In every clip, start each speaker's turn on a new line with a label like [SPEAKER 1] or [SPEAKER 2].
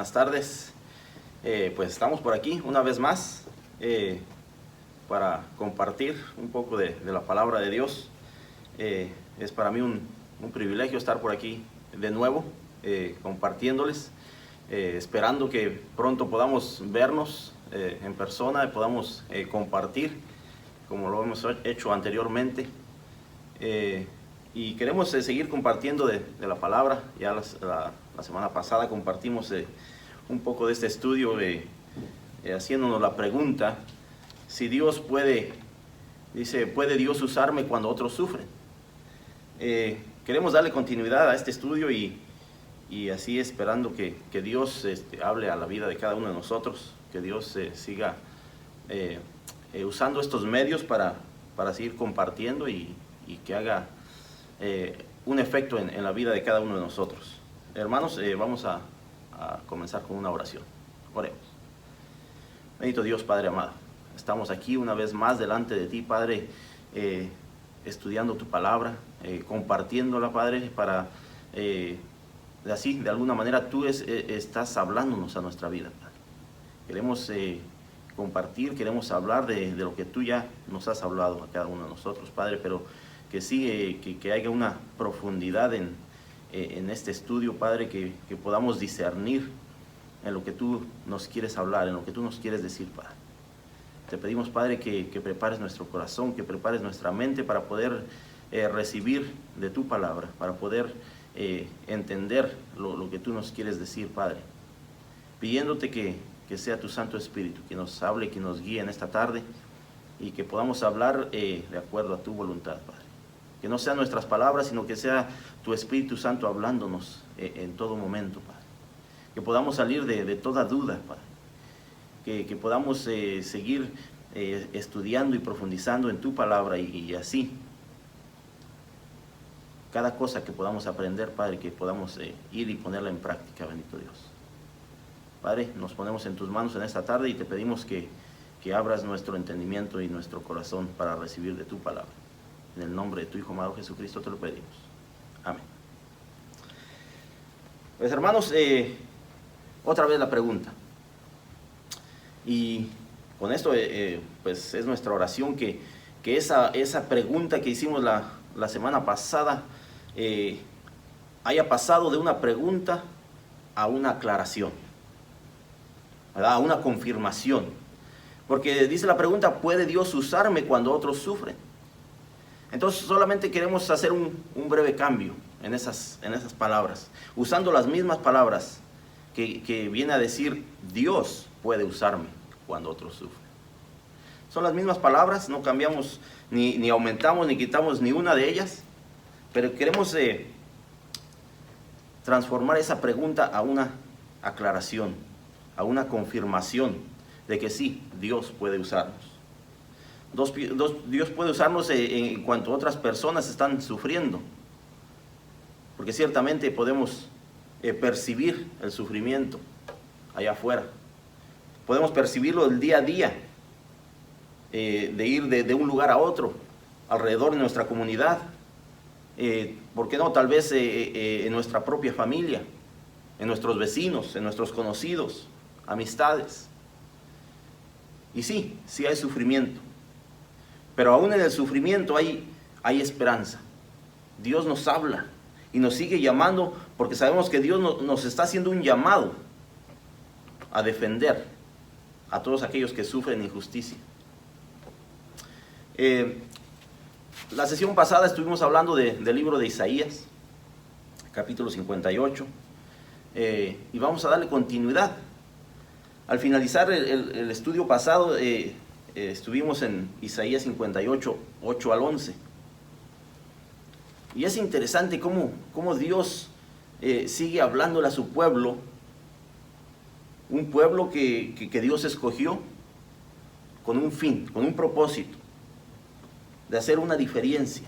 [SPEAKER 1] Buenas tardes. Pues estamos por aquí una vez más para compartir un poco de la palabra de Dios. Es para mí un privilegio estar por aquí de nuevo compartiéndoles, esperando que pronto podamos vernos en persona y podamos compartir como lo hemos hecho anteriormente. Y queremos seguir compartiendo de la palabra. Ya la semana pasada compartimos un poco de este estudio, haciéndonos la pregunta, si Dios puede Dios usarme cuando otros sufren. Queremos darle continuidad a este estudio y así esperando que Dios hable a la vida de cada uno de nosotros, que Dios siga usando estos medios para seguir compartiendo y que haga un efecto en la vida de cada uno de nosotros. Hermanos, vamos a comenzar con una oración. Oremos. Bendito Dios, Padre amado, estamos aquí una vez más delante de ti, Padre, estudiando tu palabra, compartiéndola, Padre, para así, de alguna manera, tú estás hablándonos a nuestra vida, Padre. Queremos compartir, queremos hablar de lo que tú ya nos has hablado a cada uno de nosotros, Padre, pero que sí, que haya una profundidad en este estudio, Padre, que podamos discernir en lo que tú nos quieres hablar, en lo que tú nos quieres decir, Padre. Te pedimos, Padre, que prepares nuestro corazón, que prepares nuestra mente para poder recibir de tu palabra, para poder entender lo que tú nos quieres decir, Padre. Pidiéndote que sea tu Santo Espíritu, que nos hable, que nos guíe en esta tarde y que podamos hablar de acuerdo a tu voluntad, Padre. Que no sean nuestras palabras, sino que sea tu Espíritu Santo hablándonos en todo momento, Padre. Que podamos salir de toda duda, Padre. Que podamos seguir estudiando y profundizando en tu palabra y así. Cada cosa que podamos aprender, Padre, que podamos ir y ponerla en práctica, bendito Dios. Padre, nos ponemos en tus manos en esta tarde y te pedimos que abras nuestro entendimiento y nuestro corazón para recibir de tu palabra. En el nombre de tu Hijo amado Jesucristo te lo pedimos. Amén. Pues hermanos, otra vez la pregunta. Y con esto pues es nuestra oración que esa pregunta que hicimos la semana pasada haya pasado de una pregunta a una aclaración, ¿verdad? A una confirmación. Porque dice la pregunta, ¿puede Dios usarme cuando otros sufren? Entonces solamente queremos hacer un breve cambio en esas palabras, usando las mismas palabras que viene a decir Dios puede usarme cuando otros sufren. Son las mismas palabras, no cambiamos, ni aumentamos, ni quitamos ni una de ellas, pero queremos transformar esa pregunta a una aclaración, a una confirmación de que sí, Dios puede usarnos. Dios puede usarnos en cuanto otras personas están sufriendo, porque ciertamente podemos percibir el sufrimiento allá afuera, podemos percibirlo el día a día, de ir de un lugar a otro, alrededor de nuestra comunidad, ¿por qué no? Tal vez en nuestra propia familia, en nuestros vecinos, en nuestros conocidos, amistades. Y sí hay sufrimiento. Pero aún en el sufrimiento hay esperanza. Dios nos habla y nos sigue llamando porque sabemos que Dios nos está haciendo un llamado a defender a todos aquellos que sufren injusticia. La sesión pasada estuvimos hablando del libro de Isaías, capítulo 58, y vamos a darle continuidad. Al finalizar el estudio pasado, estuvimos en Isaías 58, 8 al 11. Y es interesante cómo Dios sigue hablándole a su pueblo, un pueblo que Dios escogió con un fin, con un propósito, de hacer una diferencia.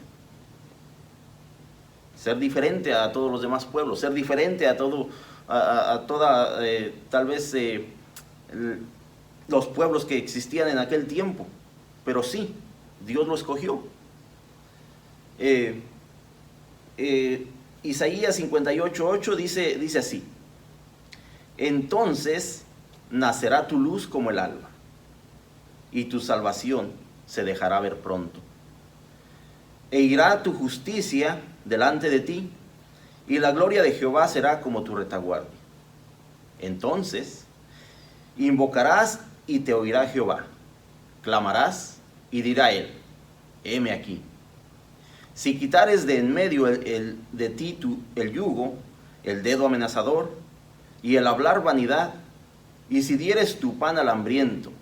[SPEAKER 1] Ser diferente a todos los demás pueblos, ser diferente a toda, tal vez, los pueblos que existían en aquel tiempo, pero sí, Dios lo escogió. Isaías 58:8 dice así: Entonces nacerá tu luz como el alba, y tu salvación se dejará ver pronto. E irá tu justicia delante de ti, y la gloria de Jehová será como tu retaguardia. Entonces invocarás y te oirá Jehová, clamarás y dirá él, heme aquí. Si quitares de en medio de ti el yugo, el dedo amenazador y el hablar vanidad, y si dieres tu pan al hambriento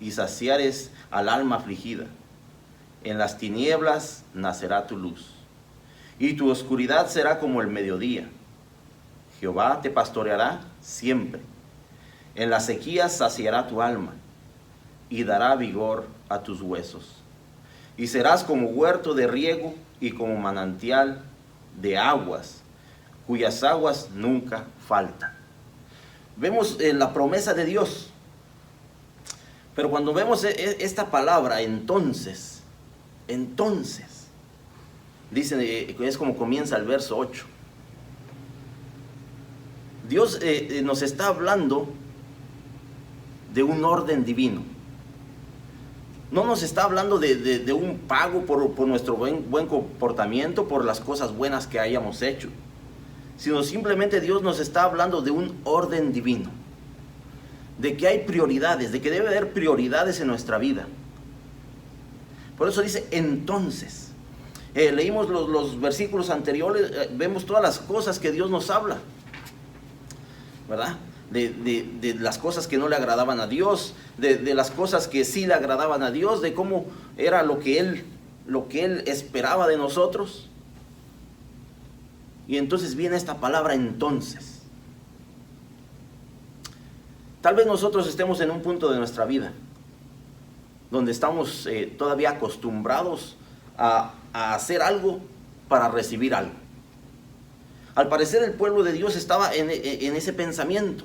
[SPEAKER 1] y saciares al alma afligida, en las tinieblas nacerá tu luz, y tu oscuridad será como el mediodía. Jehová te pastoreará siempre, en las sequías saciará tu alma, y dará vigor a tus huesos. Y serás como huerto de riego y como manantial de aguas, cuyas aguas nunca faltan. Vemos la promesa de Dios. Pero cuando vemos esta palabra, entonces, dicen, es como comienza el verso 8. Dios nos está hablando de un orden divino. No nos está hablando de un pago por nuestro buen comportamiento, por las cosas buenas que hayamos hecho, sino simplemente Dios nos está hablando de un orden divino, de que hay prioridades, de que debe haber prioridades en nuestra vida. Por eso dice entonces. Leímos los versículos anteriores, vemos todas las cosas que Dios nos habla, ¿verdad? De las cosas que no le agradaban a Dios, de las cosas que sí le agradaban a Dios, de cómo era lo que Él esperaba de nosotros. Y entonces viene esta palabra entonces. Tal vez nosotros estemos en un punto de nuestra vida donde estamos todavía acostumbrados a hacer algo para recibir algo. Al parecer el pueblo de Dios estaba en ese pensamiento.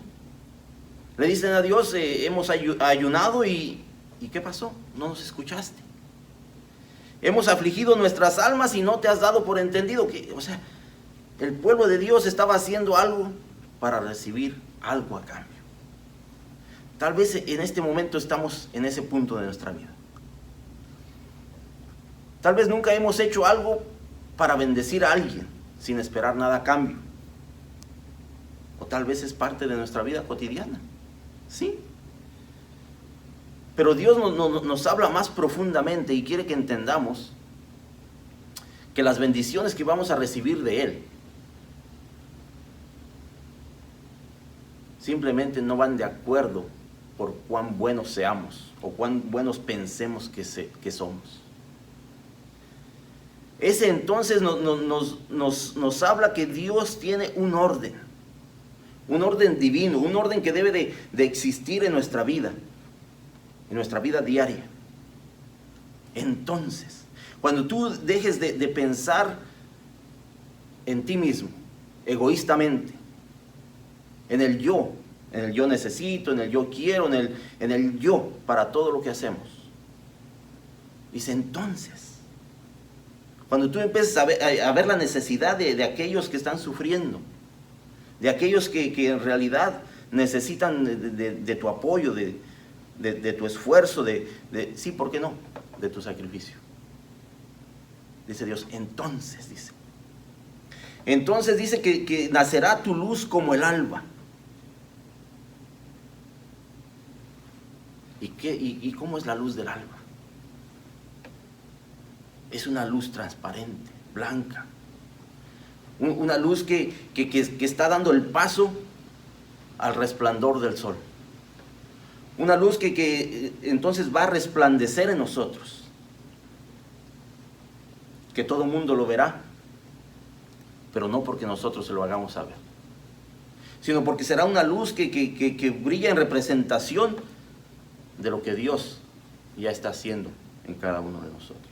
[SPEAKER 1] Le dicen a Dios, hemos ayunado y ¿qué pasó? No nos escuchaste. Hemos afligido nuestras almas y no te has dado por entendido. O sea, el pueblo de Dios estaba haciendo algo para recibir algo a cambio. Tal vez en este momento estamos en ese punto de nuestra vida. Tal vez nunca hemos hecho algo para bendecir a alguien sin esperar nada a cambio. O tal vez es parte de nuestra vida cotidiana. Sí. Pero Dios nos habla más profundamente y quiere que entendamos que las bendiciones que vamos a recibir de Él simplemente no van de acuerdo por cuán buenos seamos o cuán buenos pensemos que somos. Ese entonces nos habla que Dios tiene un orden divino, un orden que debe de existir en nuestra vida diaria. Entonces, cuando tú dejes de pensar en ti mismo, egoístamente, en el yo necesito, en el yo quiero, en el yo para todo lo que hacemos. Dice entonces, cuando tú empieces a ver la necesidad de aquellos que están sufriendo, de aquellos que en realidad necesitan de tu apoyo, de tu esfuerzo, sí, ¿por qué no? De tu sacrificio. Dice Dios, entonces dice que nacerá tu luz como el alba. ¿Y cómo es la luz del alba? Es una luz transparente, blanca. Una luz que está dando el paso al resplandor del sol. Una luz que entonces va a resplandecer en nosotros. Que todo mundo lo verá, pero no porque nosotros se lo hagamos saber, sino porque será una luz que brilla en representación de lo que Dios ya está haciendo en cada uno de nosotros.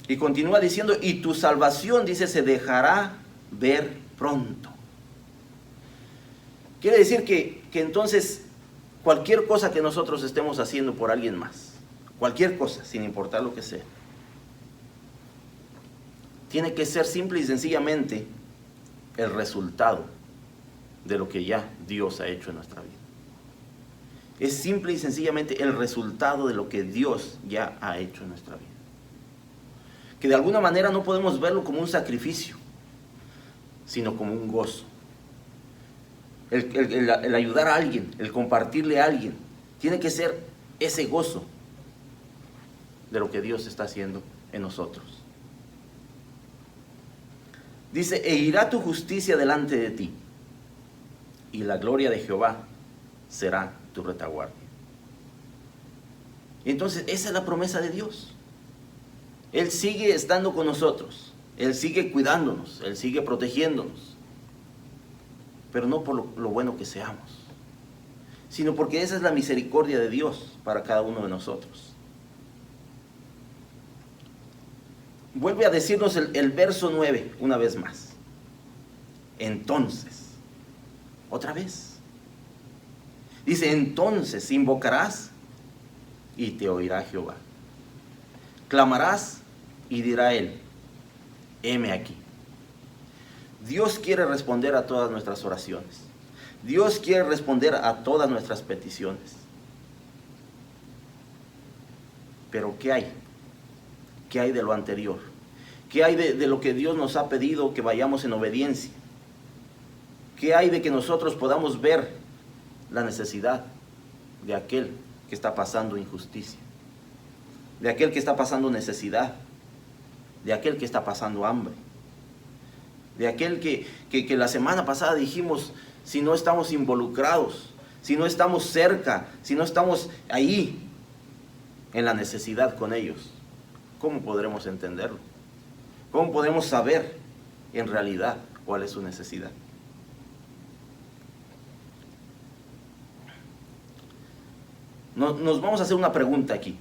[SPEAKER 1] Y continúa diciendo, y tu salvación, dice, se dejará ver pronto. Quiere decir que entonces cualquier cosa que nosotros estemos haciendo por alguien más, cualquier cosa, sin importar lo que sea, tiene que ser simple y sencillamente el resultado de lo que ya Dios ha hecho en nuestra vida. Es simple y sencillamente el resultado de lo que Dios ya ha hecho en nuestra vida. Que de alguna manera no podemos verlo como un sacrificio, sino como un gozo. El ayudar a alguien, el compartirle a alguien, tiene que ser ese gozo de lo que Dios está haciendo en nosotros. Dice, e irá tu justicia delante de ti, y la gloria de Jehová será tu retaguardia. Y entonces esa es la promesa de Dios. Él sigue estando con nosotros, Él sigue cuidándonos, Él sigue protegiéndonos, pero no por lo bueno que seamos, sino porque esa es la misericordia de Dios para cada uno de nosotros. Vuelve a decirnos el verso 9 una vez más. Entonces, otra vez. Dice, entonces invocarás y te oirá Jehová. Clamarás y dirá Él, heme aquí. Dios quiere responder a todas nuestras oraciones. Dios quiere responder a todas nuestras peticiones. Pero ¿qué hay? ¿Qué hay de lo anterior? ¿Qué hay de lo que Dios nos ha pedido que vayamos en obediencia? ¿Qué hay de que nosotros podamos ver la necesidad de aquel que está pasando injusticia? De aquel que está pasando necesidad, de aquel que está pasando hambre, de aquel que la semana pasada dijimos, si no estamos involucrados, si no estamos cerca, si no estamos ahí en la necesidad con ellos, ¿cómo podremos entenderlo? ¿Cómo podemos saber en realidad cuál es su necesidad? Nos vamos a hacer una pregunta aquí.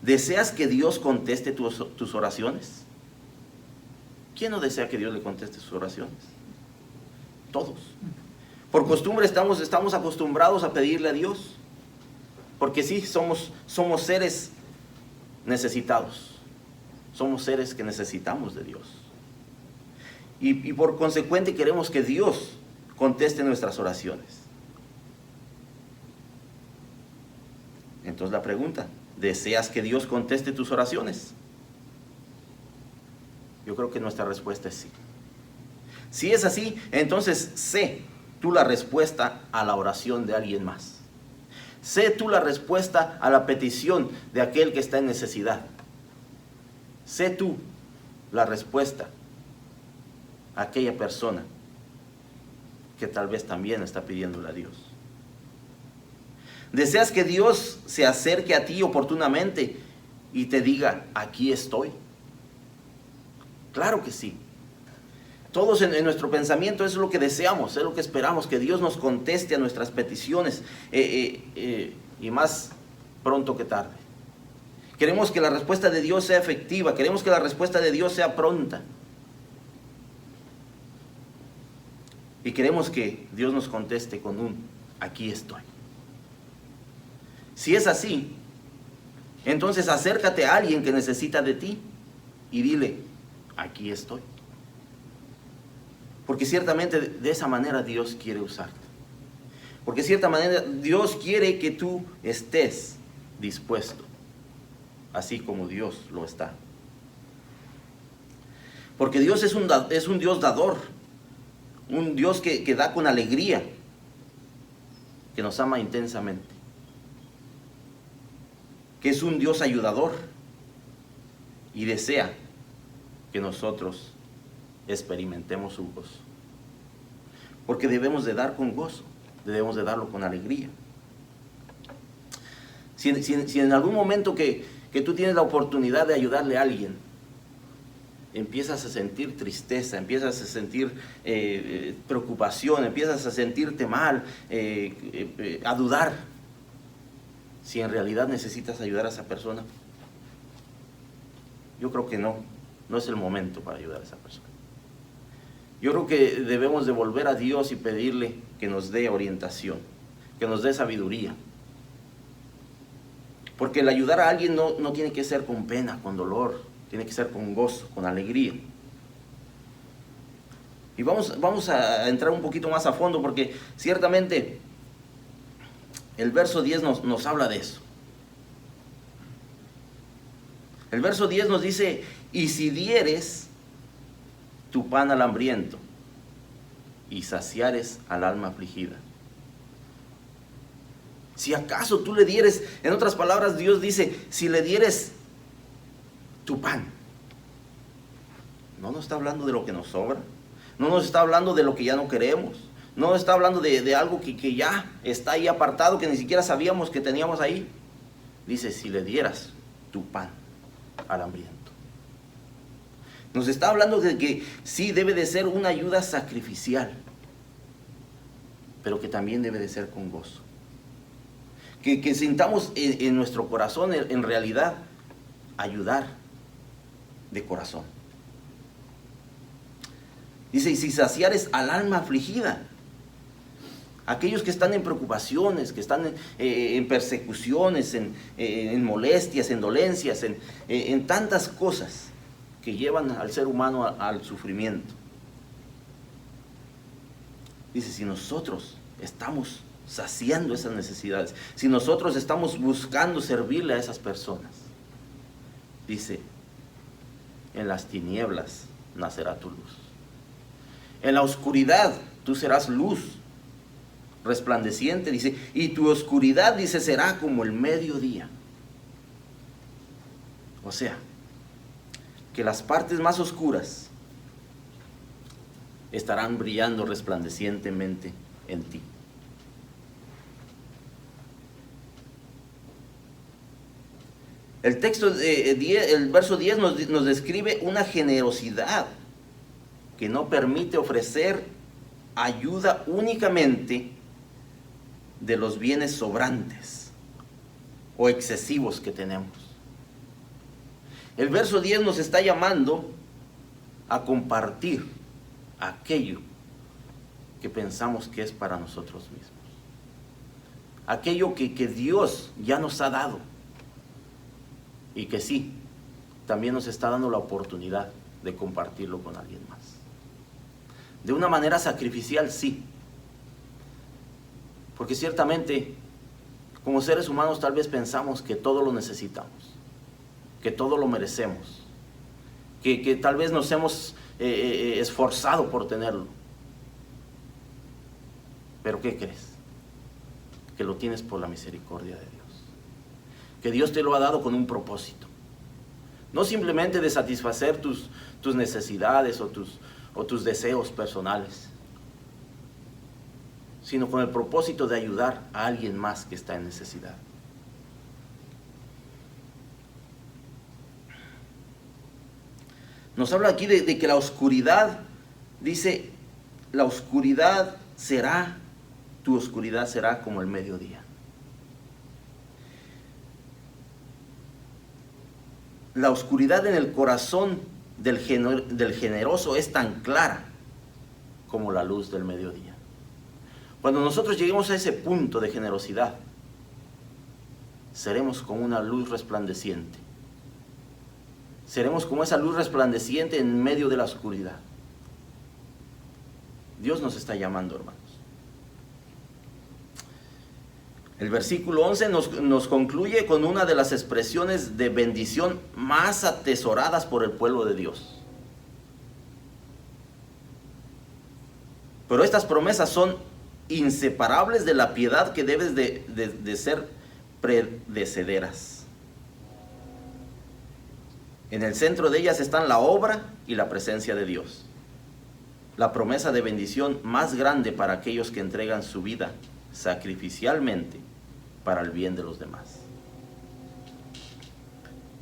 [SPEAKER 1] ¿Deseas que Dios conteste tus oraciones? ¿Quién no desea que Dios le conteste sus oraciones? Todos. Por costumbre estamos acostumbrados a pedirle a Dios. Porque sí, somos seres necesitados. Somos seres que necesitamos de Dios. Y por consecuente queremos que Dios conteste nuestras oraciones. Entonces la pregunta, ¿deseas que Dios conteste tus oraciones? Yo creo que nuestra respuesta es sí. Si es así, entonces sé tú la respuesta a la oración de alguien más. Sé tú la respuesta a la petición de aquel que está en necesidad. Sé tú la respuesta a aquella persona que tal vez también está pidiéndole a Dios. ¿Deseas que Dios se acerque a ti oportunamente y te diga, aquí estoy? Claro que sí. Todos en nuestro pensamiento eso es lo que deseamos, es lo que esperamos, que Dios nos conteste a nuestras peticiones y más pronto que tarde. Queremos que la respuesta de Dios sea efectiva, queremos que la respuesta de Dios sea pronta. Y queremos que Dios nos conteste con un aquí estoy. Si es así, entonces acércate a alguien que necesita de ti y dile, aquí estoy. Porque ciertamente de esa manera Dios quiere usarte. Porque de cierta manera Dios quiere que tú estés dispuesto, así como Dios lo está. Porque Dios es un Dios dador, un Dios que da con alegría, que nos ama intensamente. Que es un Dios ayudador y desea que nosotros experimentemos su gozo. Porque debemos de dar con gozo, debemos de darlo con alegría. Si en algún momento que tú tienes la oportunidad de ayudarle a alguien, empiezas a sentir tristeza, empiezas a sentir preocupación, empiezas a sentirte mal, a dudar, si en realidad necesitas ayudar a esa persona, yo creo que no es el momento para ayudar a esa persona. Yo creo que debemos de volver a Dios y pedirle que nos dé orientación, que nos dé sabiduría. Porque el ayudar a alguien no tiene que ser con pena, con dolor, tiene que ser con gozo, con alegría. Y vamos a entrar un poquito más a fondo, porque ciertamente el verso 10 nos habla de eso. El verso 10 nos dice: y si dieres tu pan al hambriento y saciares al alma afligida. Si acaso tú le dieres, en otras palabras, Dios dice, si le dieres tu pan. No nos está hablando de lo que nos sobra, no nos está hablando de lo que ya no queremos, no nos está hablando de algo que ya está ahí apartado, que ni siquiera sabíamos que teníamos ahí. Dice, si le dieras tu pan al hambriento. Nos está hablando de que sí debe de ser una ayuda sacrificial, pero que también debe de ser con gozo. Que sintamos en nuestro corazón, en realidad, ayudar de corazón. Dice, y si saciares al alma afligida. Aquellos que están en preocupaciones, que están en persecuciones, en molestias, en dolencias, en tantas cosas que llevan al ser humano al sufrimiento. Dice, si nosotros estamos saciando esas necesidades, si nosotros estamos buscando servirle a esas personas, dice, en las tinieblas nacerá tu luz. En la oscuridad tú serás luz resplandeciente, dice, y tu oscuridad, dice, será como el mediodía. O sea, que las partes más oscuras estarán brillando resplandecientemente en ti. El texto, el verso 10 nos describe una generosidad que no permite ofrecer ayuda únicamente de los bienes sobrantes o excesivos que tenemos. El verso 10 nos está llamando a compartir aquello que pensamos que es para nosotros mismos. Aquello que Dios ya nos ha dado. Y que sí, también nos está dando la oportunidad de compartirlo con alguien más. De una manera sacrificial, sí. Porque ciertamente, como seres humanos tal vez pensamos que todo lo necesitamos, que todo lo merecemos, que tal vez nos hemos esforzado por tenerlo. Pero ¿qué crees? Que lo tienes por la misericordia de Dios. Que Dios te lo ha dado con un propósito. No simplemente de satisfacer tus necesidades o tus deseos personales, sino con el propósito de ayudar a alguien más que está en necesidad. Nos habla aquí de que la oscuridad, dice, la oscuridad será, tu oscuridad será como el mediodía. La oscuridad en el corazón del generoso es tan clara como la luz del mediodía. Cuando nosotros lleguemos a ese punto de generosidad, seremos como una luz resplandeciente. Seremos como esa luz resplandeciente en medio de la oscuridad. Dios nos está llamando, hermanos. El versículo 11 nos concluye con una de las expresiones de bendición más atesoradas por el pueblo de Dios. Pero estas promesas son inseparables de la piedad que debes de ser predecederas. En el centro de ellas están la obra y la presencia de Dios. La promesa de bendición más grande para aquellos que entregan su vida sacrificialmente para el bien de los demás.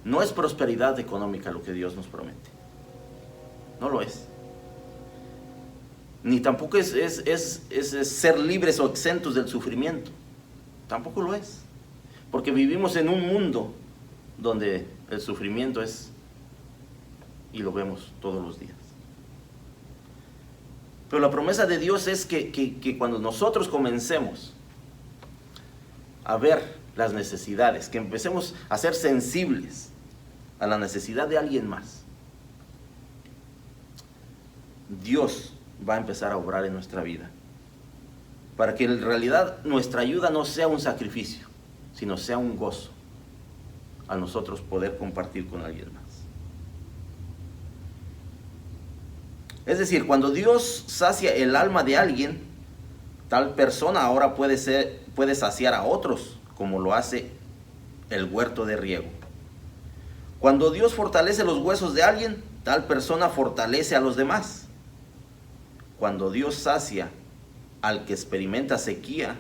[SPEAKER 1] No es prosperidad económica lo que Dios nos promete. No lo es. Ni tampoco es ser libres o exentos del sufrimiento. Tampoco lo es. Porque vivimos en un mundo donde el sufrimiento es, y lo vemos todos los días. Pero la promesa de Dios es que cuando nosotros comencemos a ver las necesidades, que empecemos a ser sensibles a la necesidad de alguien más, Dios va a empezar a obrar en nuestra vida. Para que en realidad nuestra ayuda no sea un sacrificio, sino sea un gozo a nosotros poder compartir con alguien más. Es decir, cuando Dios sacia el alma de alguien, tal persona ahora puede saciar a otros, como lo hace el huerto de riego. Cuando Dios fortalece los huesos de alguien, tal persona fortalece a los demás. Cuando Dios sacia al que experimenta sequía,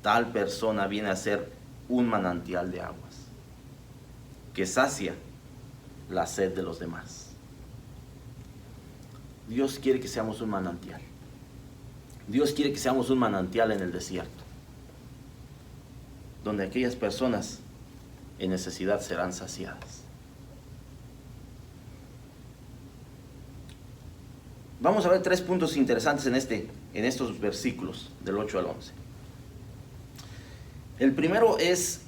[SPEAKER 1] tal persona viene a ser un manantial de aguas que sacia la sed de los demás. Dios quiere que seamos un manantial. Dios quiere que seamos un manantial en el desierto, donde aquellas personas en necesidad serán saciadas. Vamos a ver 3 puntos interesantes en estos versículos del 8 al 11. El primero es: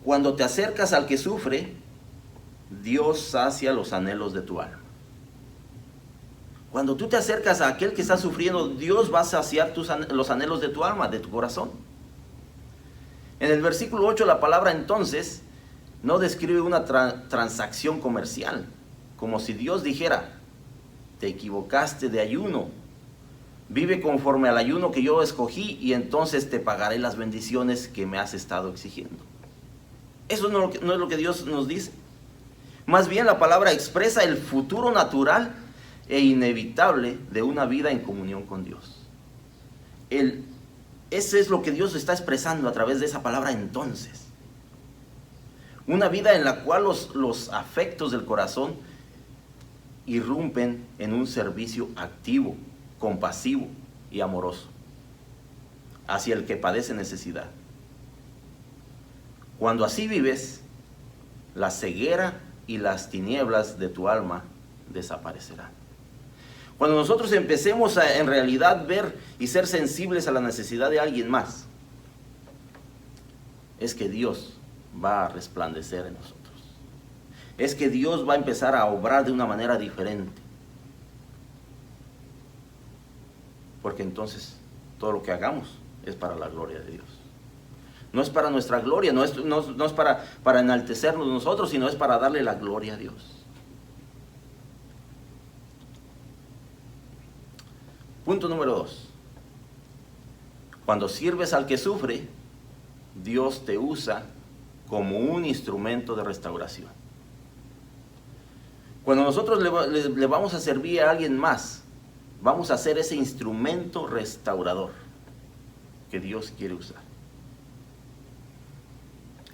[SPEAKER 1] cuando te acercas al que sufre, Dios sacia los anhelos de tu alma. Cuando tú te acercas a aquel que está sufriendo, Dios va a saciar los anhelos de tu alma, de tu corazón. En el versículo 8 la palabra entonces no describe una transacción comercial, como si Dios dijera: te equivocaste de ayuno, vive conforme al ayuno que yo escogí y entonces te pagaré las bendiciones que me has estado exigiendo. Eso no es lo que Dios nos dice. Más bien la palabra expresa el futuro natural e inevitable de una vida en comunión con Dios. Ese es lo que Dios está expresando a través de esa palabra entonces. Una vida en la cual los afectos del corazón irrumpen en un servicio activo, compasivo y amoroso hacia el que padece necesidad. Cuando así vives, la ceguera y las tinieblas de tu alma desaparecerán. Cuando nosotros empecemos a en realidad ver y ser sensibles a la necesidad de alguien más, es que Dios va a resplandecer en nosotros. Es que Dios va a empezar a obrar de una manera diferente. Porque entonces todo lo que hagamos es para la gloria de Dios. No es para nuestra gloria, no es para enaltecernos nosotros, sino es para darle la gloria a Dios. Punto número 2. Cuando sirves al que sufre, Dios te usa como un instrumento de restauración. Cuando nosotros le vamos a servir a alguien más, vamos a ser ese instrumento restaurador que Dios quiere usar.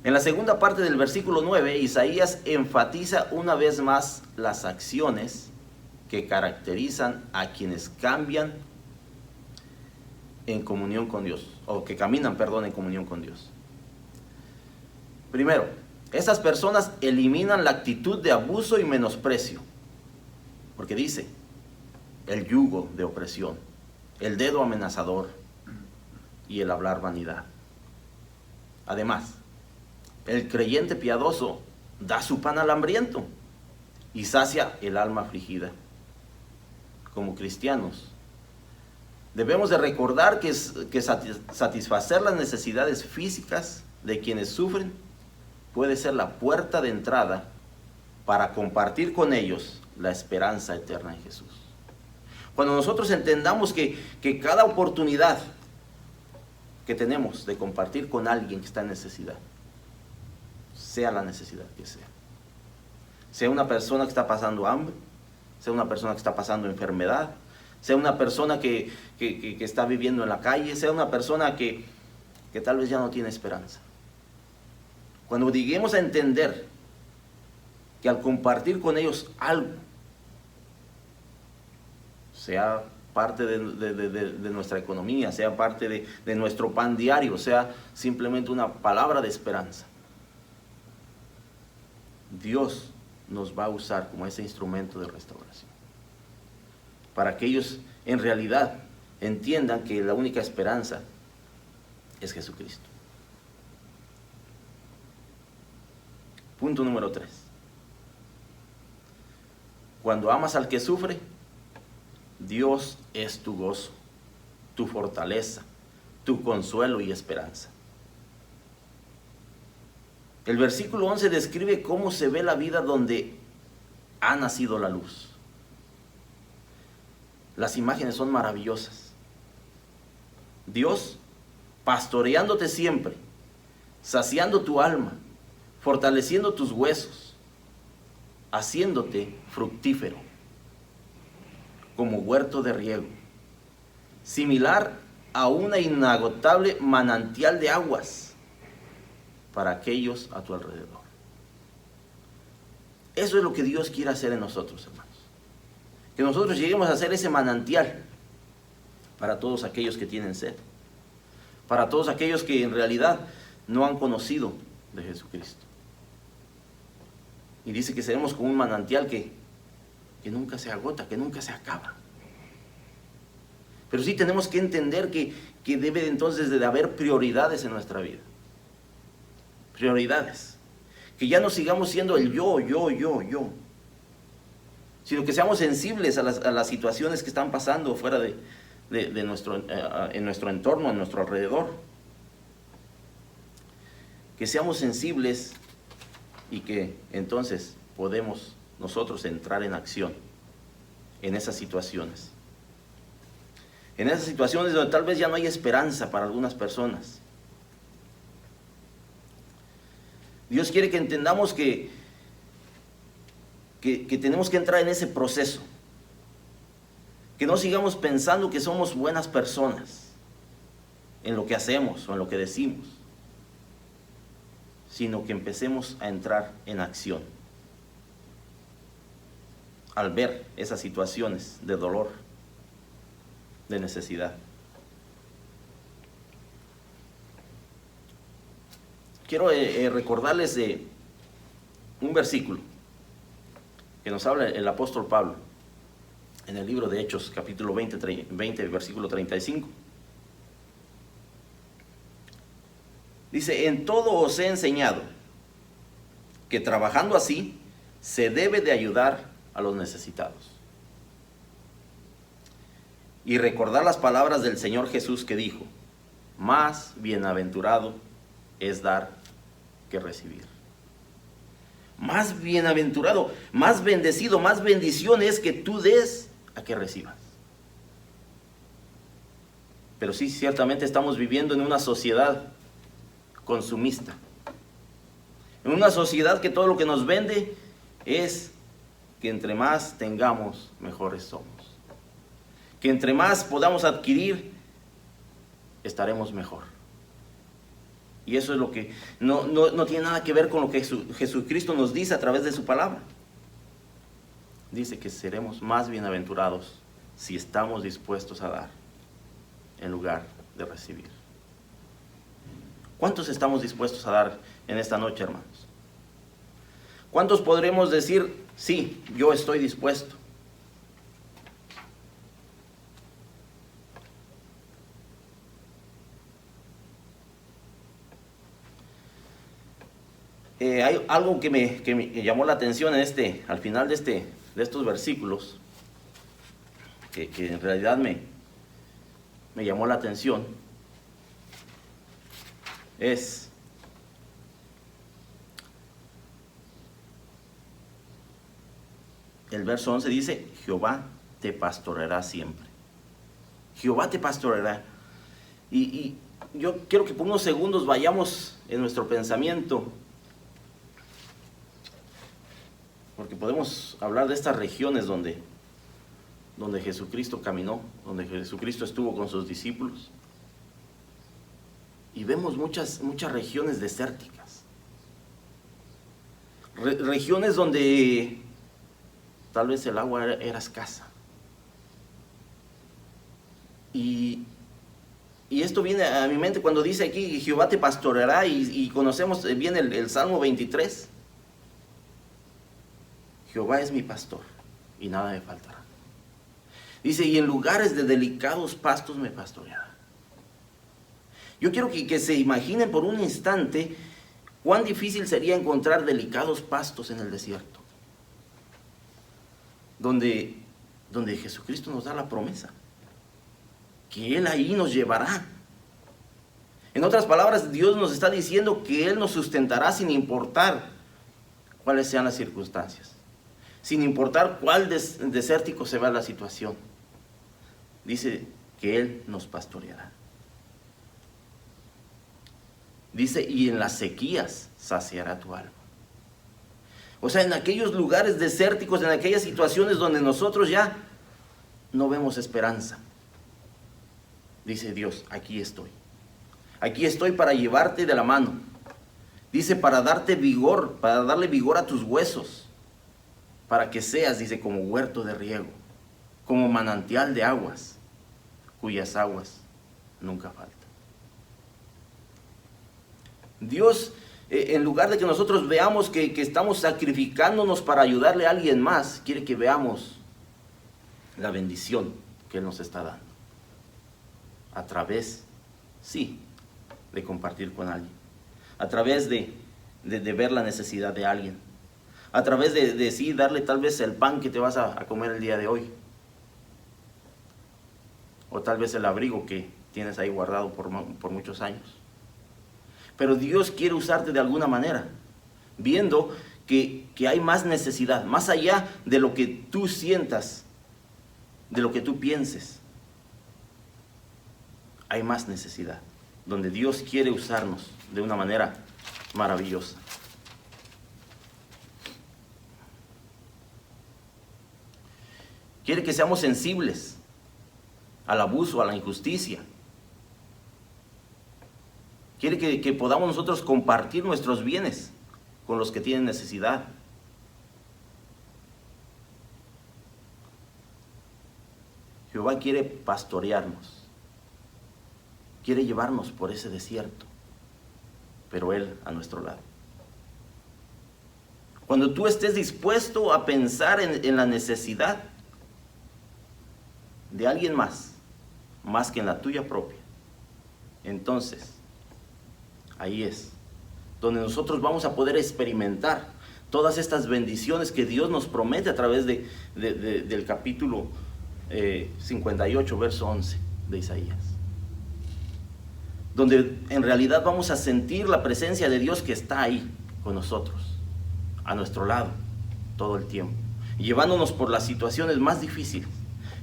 [SPEAKER 1] En la segunda parte del versículo 9, Isaías enfatiza una vez más las acciones que caracterizan a quienes cambian en comunión con Dios, o que caminan, en comunión con Dios. Primero, esas personas eliminan la actitud de abuso y menosprecio, porque dice, el yugo de opresión, el dedo amenazador y el hablar vanidad. Además, el creyente piadoso da su pan al hambriento y sacia el alma afligida. Como cristianos, debemos de recordar que satisfacer las necesidades físicas de quienes sufren puede ser la puerta de entrada para compartir con ellos la esperanza eterna en Jesús. Cuando nosotros entendamos que cada oportunidad que tenemos de compartir con alguien que está en necesidad, sea la necesidad que sea una persona que está pasando hambre, sea una persona que está pasando enfermedad, sea una persona que está viviendo en la calle, sea una persona que tal vez ya no tiene esperanza. Cuando lleguemos a entender que al compartir con ellos algo, sea parte de nuestra economía, sea parte de nuestro pan diario, sea simplemente una palabra de esperanza, Dios nos va a usar como ese instrumento de restauración, para que ellos en realidad entiendan que la única esperanza es Jesucristo. Punto número 3. Cuando amas al que sufre, Dios es tu gozo, tu fortaleza, tu consuelo y esperanza. El versículo 11 describe cómo se ve la vida donde ha nacido la luz. Las imágenes son maravillosas. Dios pastoreándote siempre, saciando tu alma, fortaleciendo tus huesos, haciéndote fructífero, como huerto de riego, similar a una inagotable manantial de aguas para aquellos a tu alrededor. Eso es lo que Dios quiere hacer en nosotros, hermanos. Que nosotros lleguemos a ser ese manantial para todos aquellos que tienen sed, para todos aquellos que en realidad no han conocido de Jesucristo. Y dice que seremos como un manantial que nunca se agota, que nunca se acaba. Pero sí tenemos que entender que debe entonces de haber prioridades en nuestra vida. Prioridades. Que ya no sigamos siendo el yo, sino que seamos sensibles a las situaciones que están pasando fuera en nuestro entorno, en nuestro alrededor. Que seamos sensibles y que entonces podemos nosotros entrar en acción en esas situaciones. En esas situaciones donde tal vez ya no hay esperanza para algunas personas. Dios quiere que entendamos que tenemos que entrar en ese proceso. Que no sigamos pensando que somos buenas personas en lo que hacemos o en lo que decimos, sino que empecemos a entrar en acción al ver esas situaciones de dolor, de necesidad. Quiero recordarles de un versículo que nos habla el apóstol Pablo en el libro de Hechos, capítulo 20, versículo 35. Dice: en todo os he enseñado que trabajando así se debe de ayudar a los necesitados. Y recordar las palabras del Señor Jesús que dijo: más bienaventurado es dar que recibir. Más bienaventurado, más bendecido, más bendición es que tú des a que recibas. Pero sí, ciertamente estamos viviendo en una sociedad consumista. En una sociedad que todo lo que nos vende es que entre más tengamos, mejores somos. Que entre más podamos adquirir, estaremos mejor. Y eso es lo que no tiene nada que ver con lo que Jesucristo nos dice a través de su palabra. Dice que seremos más bienaventurados si estamos dispuestos a dar en lugar de recibir. ¿Cuántos estamos dispuestos a dar en esta noche, hermanos? ¿Cuántos podremos decir: sí, yo estoy dispuesto? Hay algo que me llamó la atención al final de estos versículos, que en realidad me llamó la atención. Es el verso 11, dice: Jehová te pastoreará siempre. Jehová te pastoreará. Y yo quiero que por unos segundos vayamos en nuestro pensamiento, porque podemos hablar de estas regiones donde Jesucristo caminó, donde Jesucristo estuvo con sus discípulos. Y vemos muchas regiones desérticas. Regiones donde tal vez el agua era escasa. Y esto viene a mi mente cuando dice aquí: Jehová te pastoreará, y conocemos bien el Salmo 23. Jehová es mi pastor y nada me faltará. Dice: y en lugares de delicados pastos me pastoreará. Yo quiero que se imaginen por un instante cuán difícil sería encontrar delicados pastos en el desierto, donde donde Jesucristo nos da la promesa, que Él ahí nos llevará. En otras palabras, Dios nos está diciendo que Él nos sustentará sin importar cuáles sean las circunstancias, sin importar cuál desértico se vea la situación. Dice que Él nos pastoreará. Dice, y en las sequías saciará tu alma. O sea, en aquellos lugares desérticos, en aquellas situaciones donde nosotros ya no vemos esperanza, dice Dios, aquí estoy. Aquí estoy para llevarte de la mano. Dice, para darte vigor, para darle vigor a tus huesos, para que seas, dice, como huerto de riego, como manantial de aguas, cuyas aguas nunca faltan. Dios, en lugar de que nosotros veamos que estamos sacrificándonos para ayudarle a alguien más, quiere que veamos la bendición que Él nos está dando. A través, sí, de compartir con alguien. A través de ver la necesidad de alguien. A través de sí, darle tal vez el pan que te vas a comer el día de hoy. O tal vez el abrigo que tienes ahí guardado por muchos años. Pero Dios quiere usarte de alguna manera, viendo que hay más necesidad, más allá de lo que tú sientas, de lo que tú pienses. Hay más necesidad, donde Dios quiere usarnos de una manera maravillosa. Quiere que seamos sensibles al abuso, a la injusticia. Quiere que podamos nosotros compartir nuestros bienes con los que tienen necesidad. Jehová quiere pastorearnos. Quiere llevarnos por ese desierto, pero Él a nuestro lado. Cuando tú estés dispuesto a pensar en la necesidad de alguien más que en la tuya propia, entonces ahí es donde nosotros vamos a poder experimentar todas estas bendiciones que Dios nos promete a través del capítulo 58, verso 11 de Isaías. Donde en realidad vamos a sentir la presencia de Dios que está ahí con nosotros, a nuestro lado, todo el tiempo, llevándonos por las situaciones más difíciles,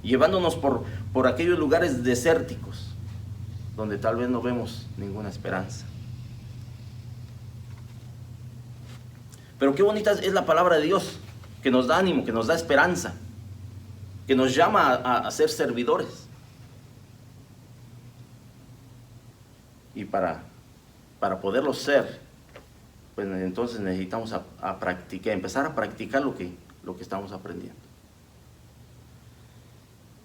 [SPEAKER 1] llevándonos por aquellos lugares desérticos, donde tal vez no vemos ninguna esperanza. Pero qué bonita es la palabra de Dios, que nos da ánimo, que nos da esperanza, que nos llama a ser servidores. Y para poderlo ser, pues entonces necesitamos empezar a practicar lo que estamos aprendiendo.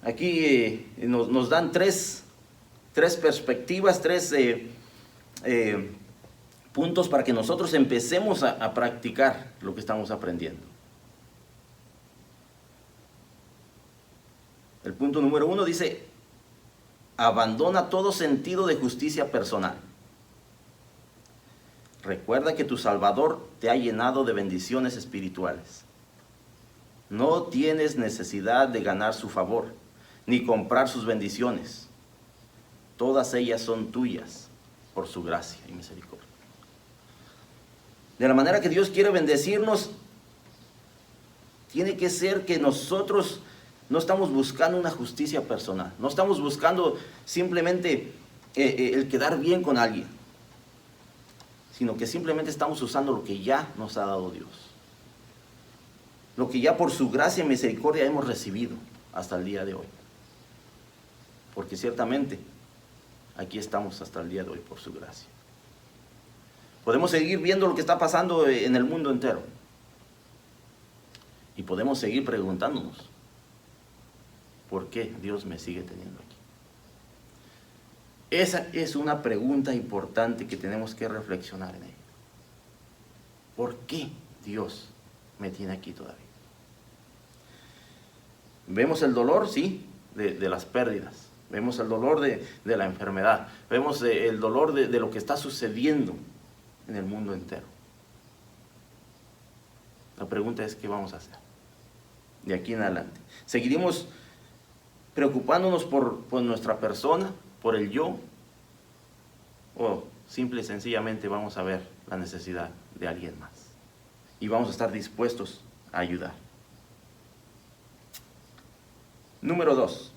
[SPEAKER 1] Aquí nos dan tres perspectivas, tres puntos para que nosotros empecemos a practicar lo que estamos aprendiendo. El punto número 1 dice: abandona todo sentido de justicia personal. Recuerda que tu Salvador te ha llenado de bendiciones espirituales. No tienes necesidad de ganar su favor, ni comprar sus bendiciones. Todas ellas son tuyas por su gracia y misericordia. De la manera que Dios quiere bendecirnos, tiene que ser que nosotros no estamos buscando una justicia personal. No estamos buscando simplemente el quedar bien con alguien, sino que simplemente estamos usando lo que ya nos ha dado Dios. Lo que ya por su gracia y misericordia hemos recibido hasta el día de hoy. Porque ciertamente aquí estamos hasta el día de hoy por su gracia. Podemos seguir viendo lo que está pasando en el mundo entero. Y podemos seguir preguntándonos: ¿por qué Dios me sigue teniendo aquí? Esa es una pregunta importante que tenemos que reflexionar en ella. ¿Por qué Dios me tiene aquí todavía? Vemos el dolor, sí, de las pérdidas. Vemos el dolor de la enfermedad. Vemos el dolor de lo que está sucediendo en el mundo entero. La pregunta es: ¿qué vamos a hacer? de aquí en adelante? ¿Seguiremos preocupándonos por nuestra persona, por el yo? ¿O simple y sencillamente vamos a ver la necesidad de alguien más y vamos a estar dispuestos a ayudar? Número 2.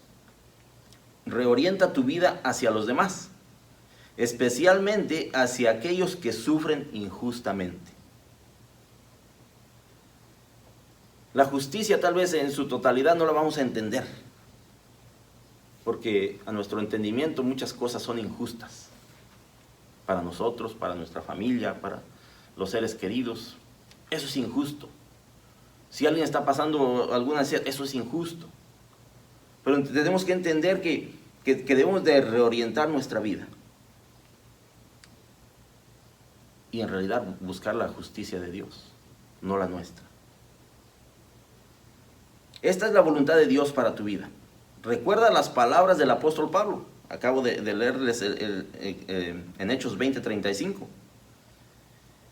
[SPEAKER 1] Reorienta tu vida hacia los demás, especialmente hacia aquellos que sufren injustamente. La justicia tal vez en su totalidad no la vamos a entender, porque a nuestro entendimiento muchas cosas son injustas. Para nosotros, para nuestra familia, para los seres queridos, eso es injusto. Si alguien está pasando alguna necesidad, eso es injusto. Pero tenemos que entender que debemos de reorientar nuestra vida y en realidad buscar la justicia de Dios, no la nuestra. Esta es la voluntad de Dios para tu vida. Recuerda las palabras del apóstol Pablo. Acabo de leerles en Hechos 20:35.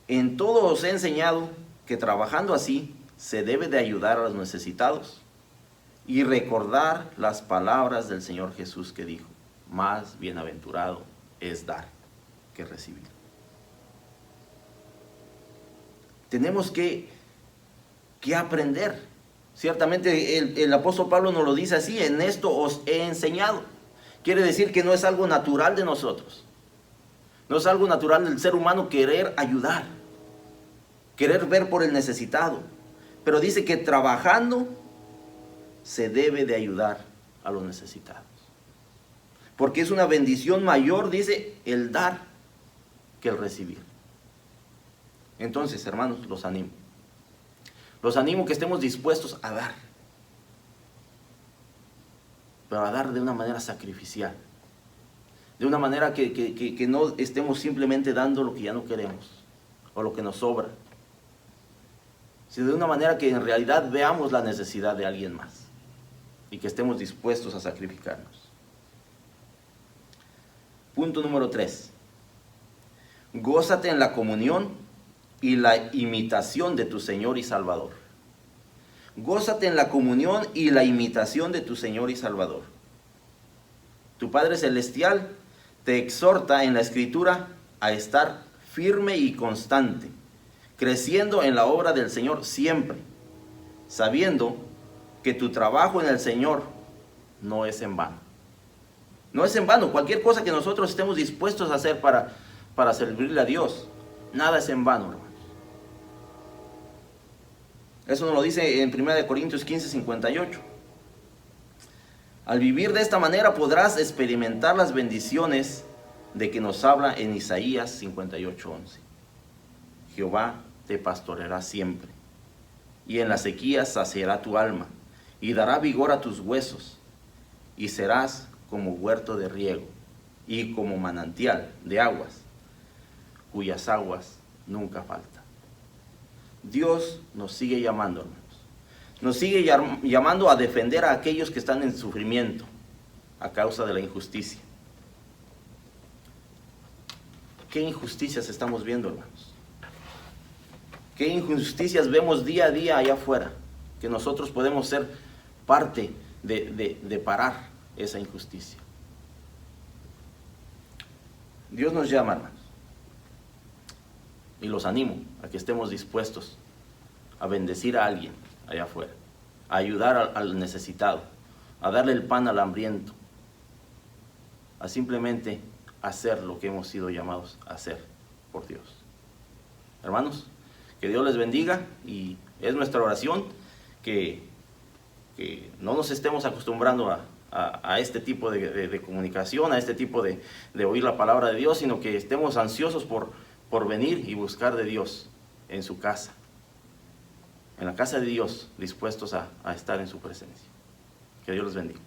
[SPEAKER 1] En todo os he enseñado que trabajando así se debe de ayudar a los necesitados y recordar las palabras del Señor Jesús que dijo: más bienaventurado es dar que recibir. Tenemos que aprender. Ciertamente el apóstol Pablo nos lo dice así: en esto os he enseñado. Quiere decir que no es algo natural de nosotros. No es algo natural del ser humano querer ayudar, querer ver por el necesitado. Pero dice que trabajando se debe de ayudar a los necesitados. Porque es una bendición mayor, dice, el dar que el recibir. Entonces, hermanos, los animo. Los animo que estemos dispuestos a dar. Pero a dar de una manera sacrificial. De una manera que no estemos simplemente dando lo que ya no queremos o lo que nos sobra. Sino de una manera que en realidad veamos la necesidad de alguien más y que estemos dispuestos a sacrificarnos. Punto número 3. Gózate en la comunión y la imitación de tu Señor y Salvador. Gózate en la comunión y la imitación de tu Señor y Salvador. Tu Padre Celestial te exhorta en la Escritura a estar firme y constante, creciendo en la obra del Señor siempre, sabiendo que tu trabajo en el Señor no es en vano. No es en vano. Cualquier cosa que nosotros estemos dispuestos a hacer para servirle a Dios, nada es en vano, hermanos. Eso nos lo dice en 1 Corintios 15:58. Al vivir de esta manera podrás experimentar las bendiciones de que nos habla en Isaías 58:11. Jehová te pastoreará siempre, y en la sequía saciará tu alma, y dará vigor a tus huesos, y serás como huerto de riego, y como manantial de aguas, cuyas aguas nunca faltan. Dios nos sigue llamando, hermanos. Nos sigue llamando a defender a aquellos que están en sufrimiento a causa de la injusticia. ¿Qué injusticias estamos viendo, hermanos? ¿Qué injusticias vemos día a día allá afuera? Que nosotros podemos ser parte de parar esa injusticia. Dios nos llama, hermanos. Y los animo a que estemos dispuestos a bendecir a alguien allá afuera, a ayudar al necesitado, a darle el pan al hambriento, a simplemente hacer lo que hemos sido llamados a hacer por Dios. Hermanos, que Dios les bendiga, y es nuestra oración que no nos estemos acostumbrando a este tipo de comunicación, a este tipo de oír la palabra de Dios, sino que estemos ansiosos por venir y buscar de Dios en su casa, en la casa de Dios, dispuestos a estar en su presencia. Que Dios los bendiga.